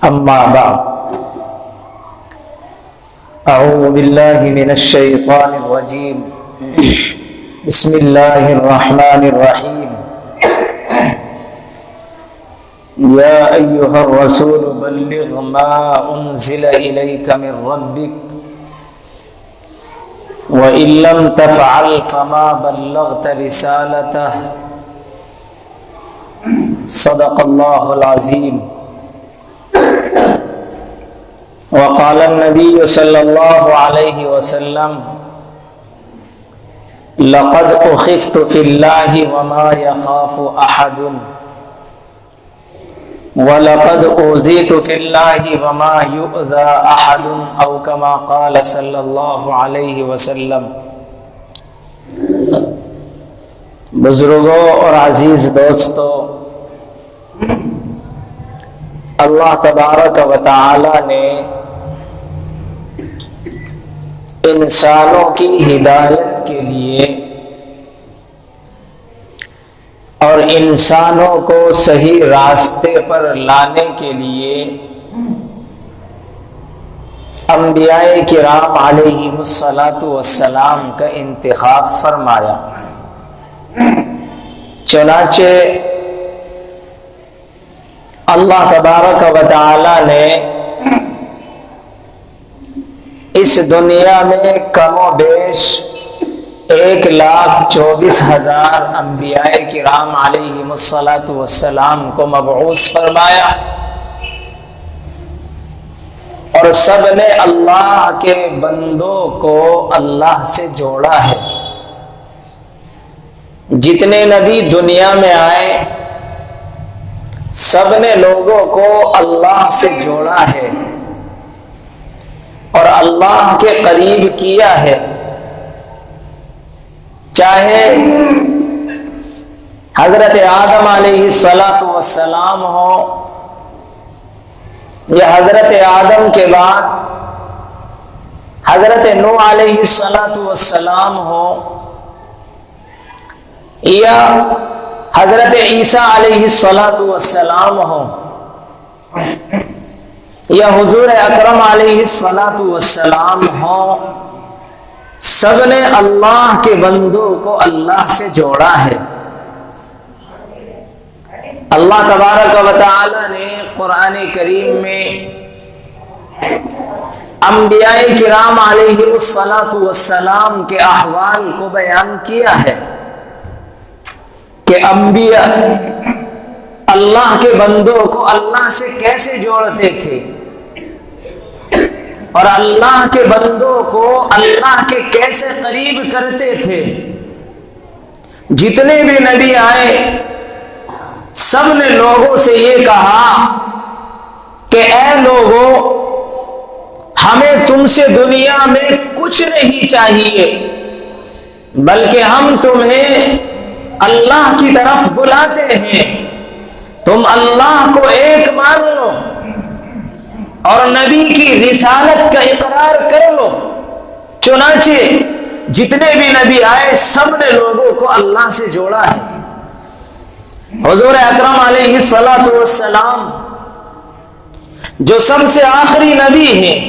أما بعد أعوذ بالله من الشيطان الرجيم بسم الله الرحمن الرحيم يا أيها الرسول بلغ ما أنزل إليك من ربك وإن لم تفعل فما بلغت رسالته صدق الله العظيم وقال النبي صلى الله عليه وسلم لقد أخفت في الله وما يخاف أحد وَلَقَدْ أُوذِيتُ فِي اللَّهِ وَمَا يُؤْذَى أَحَدٌ أَوْ كَمَا قَالَ صلی اللہ علیہ وسلم۔ بزرگوں اور عزیز دوستو، اللہ تبارک و تعالی نے انسانوں کی ہدایت کے لیے اور انسانوں کو صحیح راستے پر لانے کے لیے انبیاء کرام علیہم الصلاۃ والسلام کا انتخاب فرمایا۔ چنانچہ اللہ تبارک و تعالی نے اس دنیا میں کم و بیش 1,24,000 انبیاء کرام علیہم الصلاۃ والسلام کو مبعوث فرمایا، اور سب نے اللہ کے بندوں کو اللہ سے جوڑا ہے۔ جتنے نبی دنیا میں آئے سب نے لوگوں کو اللہ سے جوڑا ہے اور اللہ کے قریب کیا ہے، چاہے حضرت آدم علیہ السلام ہو یا حضرت آدم کے بعد حضرت نوح علیہ السلام ہو یا حضرت عیسیٰ علیہ السلام ہو یا حضور اکرم علیہ السلام ہو، سب نے اللہ کے بندوں کو اللہ سے جوڑا ہے۔ اللہ تبارک و تعالی نے قرآن کریم میں انبیاء کرام علیہم السلام کے احوال کو بیان کیا ہے کہ انبیاء اللہ کے بندوں کو اللہ سے کیسے جوڑتے تھے اور اللہ کے بندوں کو اللہ کے کیسے قریب کرتے تھے۔ جتنے بھی نبی آئے سب نے لوگوں سے یہ کہا کہ اے لوگوں، ہمیں تم سے دنیا میں کچھ نہیں چاہیے، بلکہ ہم تمہیں اللہ کی طرف بلاتے ہیں، تم اللہ کو ایک مان لو اور نبی کی رسالت کا اقرار کر لو۔ چنانچہ جتنے بھی نبی آئے سب نے لوگوں کو اللہ سے جوڑا ہے۔ حضور اکرم علیہ السلام جو سب سے آخری نبی ہیں،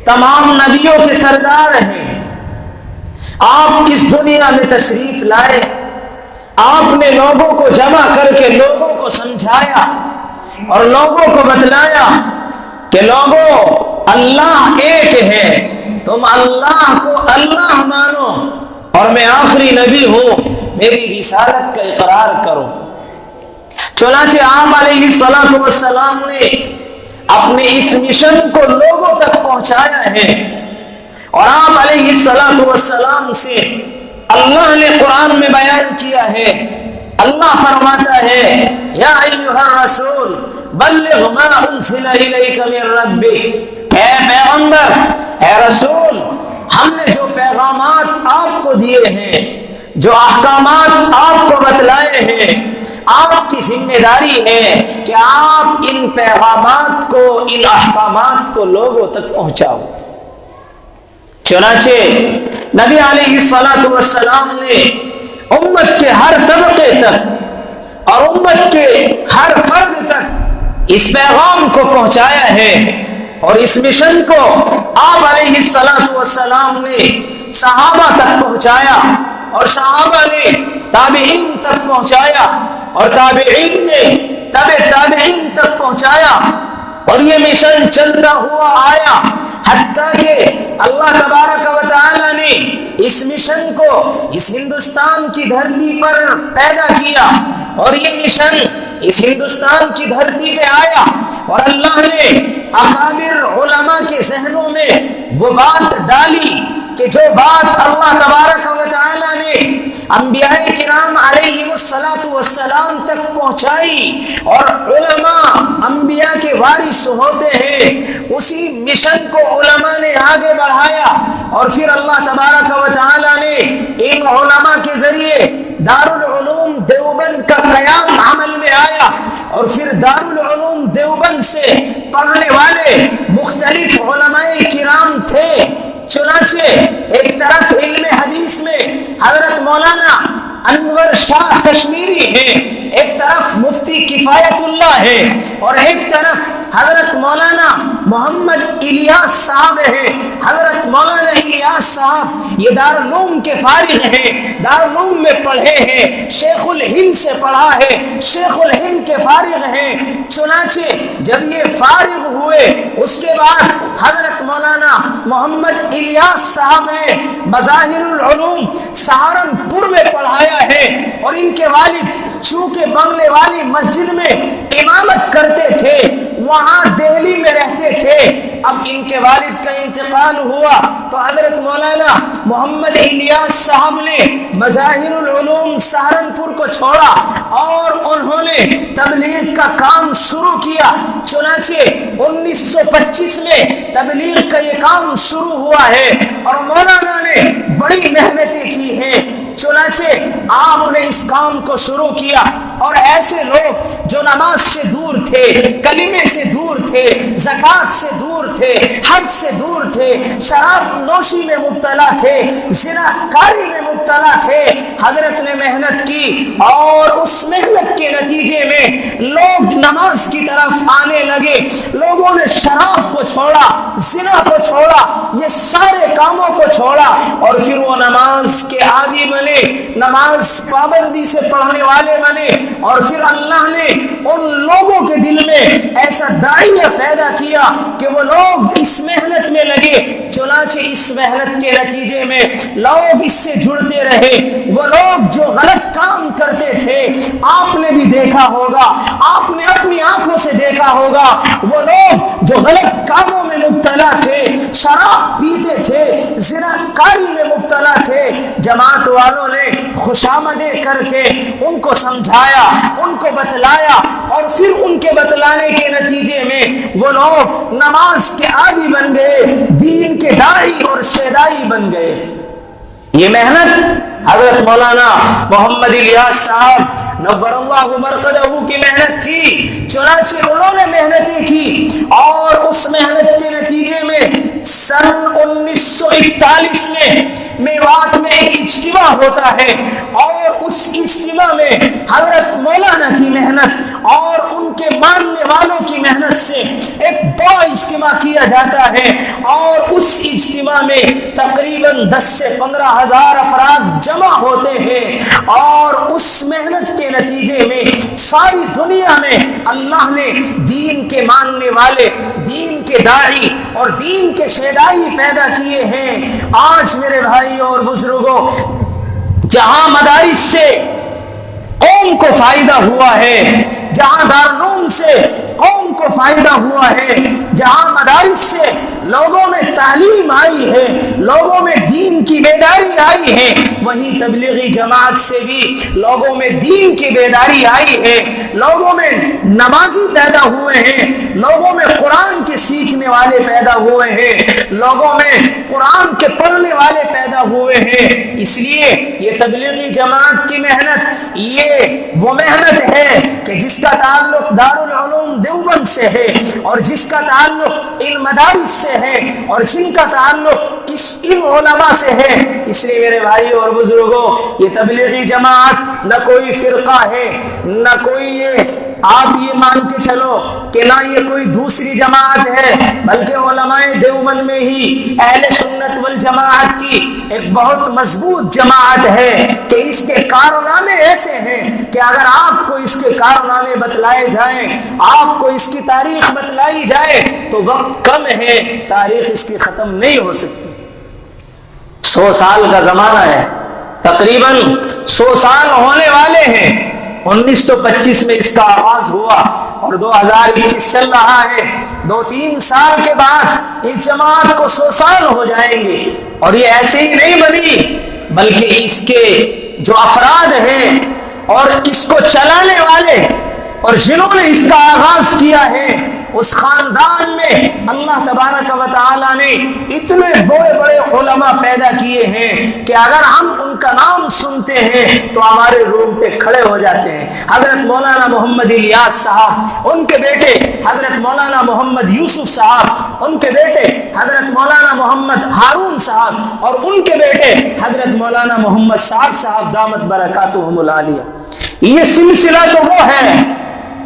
تمام نبیوں کے سردار ہیں، آپ اس دنیا میں تشریف لائے، آپ نے لوگوں کو جمع کر کے لوگوں کو سمجھایا اور لوگوں کو بتلایا کہ لوگوں، اللہ ایک ہے، تم اللہ کو اللہ مانو اور میں آخری نبی ہوں، میری رسالت کا اقرار کرو۔ چنانچہ آپ علیہ السلام نے اپنے اس مشن کو لوگوں تک پہنچایا ہے، اور آپ علیہ السلام سے اللہ نے قرآن میں بیان کیا ہے۔ اللہ فرماتا ہے یا ایھا الرسول بلغ ما انزل الیک من ربک، اے پیغمبر، اے رسول، ہم نے جو پیغامات آپ کو دیے ہیں، جو احکامات آپ کو بتلائے ہیں، آپ کی ذمہ داری ہے کہ آپ ان پیغامات کو، ان احکامات کو لوگوں تک پہنچاؤ۔ چنانچہ نبی علیہ السلام نے امت کے ہر طبقے تک اور امت کے ہر فرد تک اس پیغام کو پہنچایا ہے اور اس مشن کو آپ علیہ السلام نے صحابہ تک پہنچایا اور صحابہ نے تابعین تک پہنچایا اور تابعین نے تابعین تک پہنچایا اور یہ مشن چلتا ہوا آیا حتیٰ کہ اللہ تبارک و تعالی نے اس مشن کو اس ہندوستان کی دھرتی پر پیدا کیا اور یہ مشن اس ہندوستان کی دھرتی پہ آیا اور اللہ نے اکابر علماء کے ذہنوں میں وہ بات ڈالی کہ جو بات اللہ تبارک و تعالی نے انبیاء کرام علیہم السلام تک پہنچائی اور علماء انبیاء کے وارث ہوتے ہیں، اسی مشن کو علماء نے آگے بڑھایا اور پھر اللہ تبارک و تعالی نے ان علماء کے ذریعے دارالعلوم دیوبند کا قیام عمل میں آیا اور پھر دارالعلوم دیوبند سے پڑھنے والے مختلف علماء کرام تھے۔ چنانچہ ایک طرف علم حدیث میں حضرت مولانا انور شاہ کشمیری ہیں، ایک طرف مفتی کفایت اللہ ہے اور ایک طرف حضرت مولانا محمد الیاس صاحب ہیں۔ حضرت مولانا الیاس صاحب یہ دارالعلوم کے فارغ ہیں، دارالعلوم میں پڑھے ہیں، شیخ الہند سے پڑھا ہے، شیخ الہند کے فارغ ہیں۔ چنانچہ جب یہ فارغ ہوئے اس کے بعد حضرت مولانا محمد الیاس صاحب نے مظاہر العلوم سہارنپور میں پڑھایا ہے اور ان کے والد چونکہ بنگلے والی مسجد میں امامت کرتے تھے، وہاں دہلی میں رہتے تھے۔ اب ان کے والد کا انتقال ہوا تو حضرت مولانا محمد الیاس صاحب نے مظاہر العلوم سہارنپور کو چھوڑا اور انہوں نے تبلیغ کا کام شروع کیا۔ چنانچہ 1925 میں تبلیغ کا یہ کام شروع ہوا ہے اور مولانا نے بڑی محنتیں کی ہیں۔ چنانچہ آپ نے اس کام کو شروع کیا اور ایسے لوگ جو نماز سے دور تھے، کلمے سے دور تھے، زکوٰۃ سے دور تھے، حج سے دور تھے، شراب نوشی میں مبتلا تھے، زنا کاری میں مبتلا تھے، حضرت نے محنت کی اور اس محنت کے نتیجے میں لوگ نماز کی طرف آنے لگے۔ لوگوں نے شراب کو چھوڑا، زنا کو چھوڑا، یہ سارے کاموں کو چھوڑا اور پھر وہ نماز کے عادی بنے، نماز پابندی سے پڑھنے والے بنے اور پھر اللہ نے ان لوگوں کے دل میں ایسا داعیہ پیدا کیا کہ وہ لوگ اس محنت میں لگے۔ چنانچہ اس محنت کے نتیجے میں لوگ اس سے جڑتے رہے۔ وہ لوگ جو غلط کام کرتے تھے آپ نے بھی دیکھا ہوگا، آپ نے اپنی آنکھوں سے دیکھا ہوگا، وہ لوگ جو غلط کاموں میں مبتلا تھے، شراب پیتے تھے، زنا کاری میں مبتلا تھے، جماعت والوں نے خوشامدیں کر کے ان کو سمجھایا، ان کو بتلایا اور پھر ان کے بتلانے کے نتیجے میں وہ لوگ نماز کے عادی بن گئے، دین کے داعی اور شیدائی بن گئے۔ یہ محنت حضرت مولانا محمد الیاس صاحب نور اللہ مرقدہ کی محنت تھی۔ چنانچہ انہوں نے محنتیں کی اور اس محنت کے نتیجے میں سن 1941 میں میوات میں ایک اجتماع ہوتا ہے اور اس اجتماع میں حضرت مولانا کی محنت اور ان کے ماننے والوں کی محنت سے ایک بڑا اجتماع کیا جاتا ہے اور اس اجتماع میں تقریباً 10 سے 15 ہزار افراد جمع ہوتے ہیں اور اس محنت کے نتیجے میں ساری دنیا میں اللہ نے دین کے ماننے والے، دین کے داعی اور دین کے شیدائی پیدا کیے ہیں۔ آج میرے بھائیوں اور بزرگوں، جہاں مدارس سے قوم کو فائدہ ہوا ہے، جہاں دارالعلوم سے قوم کو فائدہ ہوا ہے، جہاں مدارس سے لوگوں میں تعلیم آئی ہے، لوگوں میں دین کی بیداری آئی ہے، وہیں تبلیغی جماعت سے بھی لوگوں میں دین کی بیداری آئی ہے، لوگوں میں نمازی پیدا ہوئے ہیں، لوگوں میں قرآن کے سیکھنے والے پیدا ہوئے ہیں، لوگوں میں قرآن کے پڑھنے والے پیدا ہوئے ہیں۔ اس لیے یہ تبلیغی جماعت کی محنت یہ وہ محنت ہے کہ جس کا تعلق دارالعلوم دیوبند سے ہے اور جس کا تعلق ان مدارس سے ہے اور جن کا تعلق ان علماء سے ہے۔ اس لیے میرے بھائیوں اور بزرگوں، یہ تبلیغی جماعت نہ کوئی فرقہ ہے، نہ کوئی یہ آپ یہ مان کے چلو کہ نہ یہ کوئی دوسری جماعت ہے بلکہ علماء دیوبند میں ہی اہل سنت والجماعت کی ایک بہت مضبوط جماعت ہے کہ اس کے کارنامے ایسے ہیں کہ اگر آپ کو اس کے کارنامے بتلائے جائیں، آپ کو اس کی تاریخ بتلائی جائے تو وقت کم ہے، تاریخ اس کی ختم نہیں ہو سکتی۔ 100 سال کا زمانہ ہے، تقریباً 100 سال ہونے والے ہیں۔ 1925 میں اس کا آغاز ہوا اور 2021 چل رہا ہے۔ 2-3 سال کے بعد اس جماعت کو 100 سال ہو جائیں گے، اور یہ ایسے ہی نہیں بنی بلکہ اس کے جو افراد ہیں اور اس کو چلانے والے اور جنہوں نے اس کا آغاز کیا ہے، اس خاندان میں اللہ تبارک و تعالی نے اتنے بڑے بڑے علماء پیدا کیے ہیں کہ اگر ہم ان کا نام سنتے ہیں تو ہمارے رونگٹے کھڑے ہو جاتے ہیں۔ حضرت مولانا محمد الیاس صاحب، ان کے بیٹے حضرت مولانا محمد یوسف صاحب، ان کے بیٹے حضرت مولانا محمد ہارون صاحب، اور ان کے بیٹے حضرت مولانا محمد سعد صاحب دامت برکاتہم العالیہ۔ یہ سلسلہ تو وہ ہے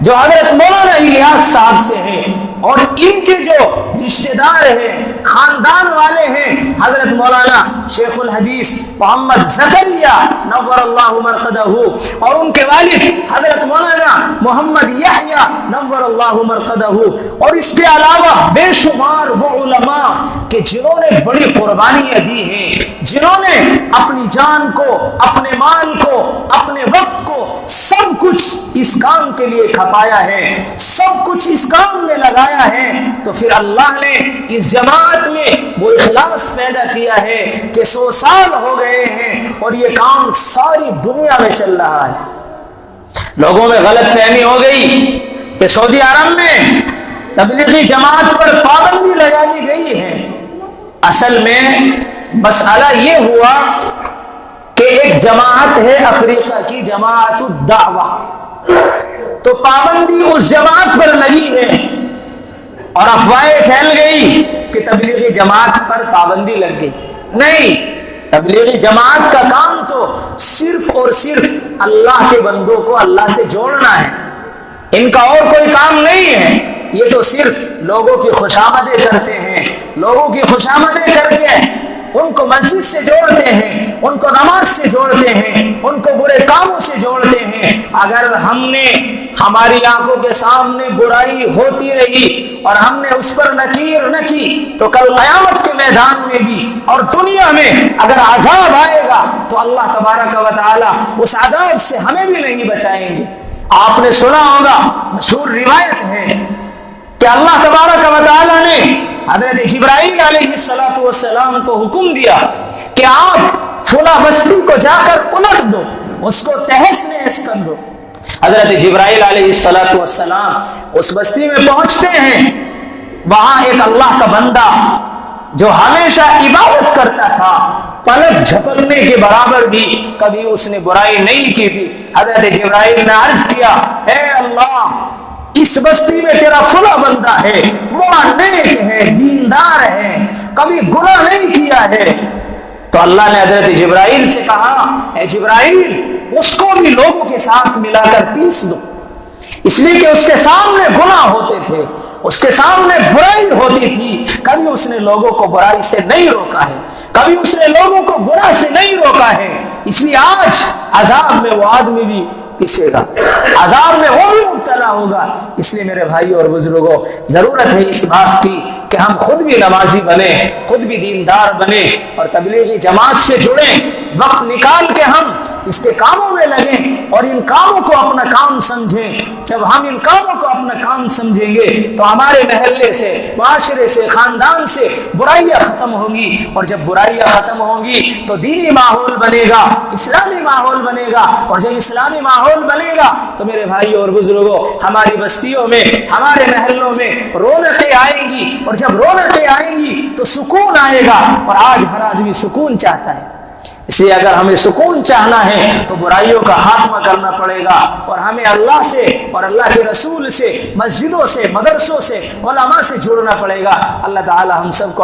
جو حضرت مولانا الیاس صاحب سے ہیں، اور ان کے جو رشتہ دار ہیں، خاندان والے ہیں، حضرت مولانا شیخ الحدیث محمد زکریا نور اللہ مرقدہ، اور ان کے والد حضرت مولانا محمد یحییٰ نور اللہ مرقدہ، اور اس کے علاوہ بے شمار وہ علماء کہ جنہوں نے بڑی قربانیاں دی ہیں، جنہوں نے اپنی جان کو، اپنے مال کو، اپنے وقت کو، سب کچھ اس کام کے لیے کھپایا ہے، سب کچھ اس کام میں لگایا ہے۔ تو پھر اللہ نے اس جماعت میں وہ اخلاص پیدا کیا ہے کہ 100 سال ہو گئے ہیں اور یہ کام ساری دنیا میں چل رہا ہے۔ لوگوں میں غلط فہمی ہو گئی کہ سعودی عرب میں تبلیغی جماعت پر پابندی لگا دی گئی ہے۔ اصل میں مسئلہ یہ ہوا کہ ایک جماعت ہے افریقہ کی، جماعت الدعوہ، تو پابندی اس جماعت پر لگی ہے اور افواہیں پھیل گئی کہ تبلیغی جماعت پر پابندی لگ گئی۔ نہیں، تبلیغی جماعت کا کام تو صرف اور صرف اللہ کے بندوں کو اللہ سے جوڑنا ہے، ان کا اور کوئی کام نہیں ہے۔ یہ تو صرف لوگوں کی خوشامدیں کرتے ہیں، لوگوں کی خوشامدیں کر کے ان کو مسجد سے جوڑتے ہیں، ان کو نماز سے جوڑتے ہیں، ان کو برے کاموں سے جوڑتے ہیں۔ اگر ہم نے ہماری آنکھوں کے سامنے برائی ہوتی رہی اور ہم نے اس پر نکیر نہ کی تو کل قیامت کے میدان میں بھی اور دنیا میں اگر عذاب آئے گا تو اللہ تبارک و تعالی اس عذاب سے ہمیں بھی نہیں بچائیں گے۔ آپ نے سنا ہوگا، مشہور روایت ہے کہ اللہ تبارک و تعالی نے حضرت جبرائیل علیہ السلام کو حکم دیا کہ آپ فلاں بستی کو جا کر الٹ دو، اس کو تہس نہس کر دو۔ حضرت جبرائیل علیہ السلام اس بستی میں پہنچتے ہیں، وہاں ایک اللہ کا بندہ جو ہمیشہ عبادت کرتا تھا، پلک جھپکنے کے برابر بھی کبھی اس نے برائی نہیں کی تھی۔ حضرت جبرائیل نے عرض کیا، اے اللہ، اس بستی میں تیرا فلاں بندہ ہے، بڑا نیک ہے، دیندار ہے، کبھی گناہ نہیں کیا ہے۔ تو اللہ نے حضرت جبرائیل سے کہا، اے جبرائیل، اس کو بھی لوگوں کے ساتھ ملا کر پیس دو، اس لیے کہ اس کے سامنے گناہ ہوتے تھے، اس کے سامنے برائی ہوتی تھی، کبھی اس نے لوگوں کو برائی سے نہیں روکا ہے، کبھی اس نے لوگوں کو گناہ سے نہیں روکا ہے، اس لیے آج عذاب میں وہ آدمی بھی پسے گا، عذاب میں وہ بھی مبتلا ہوگا۔ اس لیے میرے بھائی اور بزرگوں، ضرورت ہے اس بات کی کہ ہم خود بھی نمازی بنیں، خود بھی دیندار بنیں اور تبلیغی جماعت سے جڑیں، وقت نکال کے ہم اس کے کاموں میں لگیں اور ان کاموں کو اپنا کام سمجھیں۔ جب ہم ان کاموں کو اپنا کام سمجھیں گے تو ہمارے محلے سے، معاشرے سے، خاندان سے برائیاں ختم ہوں گی، اور جب برائیاں ختم ہوں گی تو دینی ماحول بنے گا، اسلامی ماحول بنے گا، اور جب اسلامی ماحول بنے گا تو میرے بھائی اور بزرگوں، ہماری بستیوں میں، ہمارے محلوں میں رونقیں آئیں گی، اور جب رونقیں آئیں گی تو سکون آئے گا، اور آج ہر آدمی سکون چاہتا ہے۔ اس لیے اگر ہمیں سکون چاہنا ہے تو برائیوں کا خاتمہ کرنا پڑے گا، اور ہمیں اللہ سے اور اللہ کے رسول سے، مسجدوں سے، مدرسوں سے، علماء سے جڑنا پڑے گا۔ اللہ تعالی ہم سب کو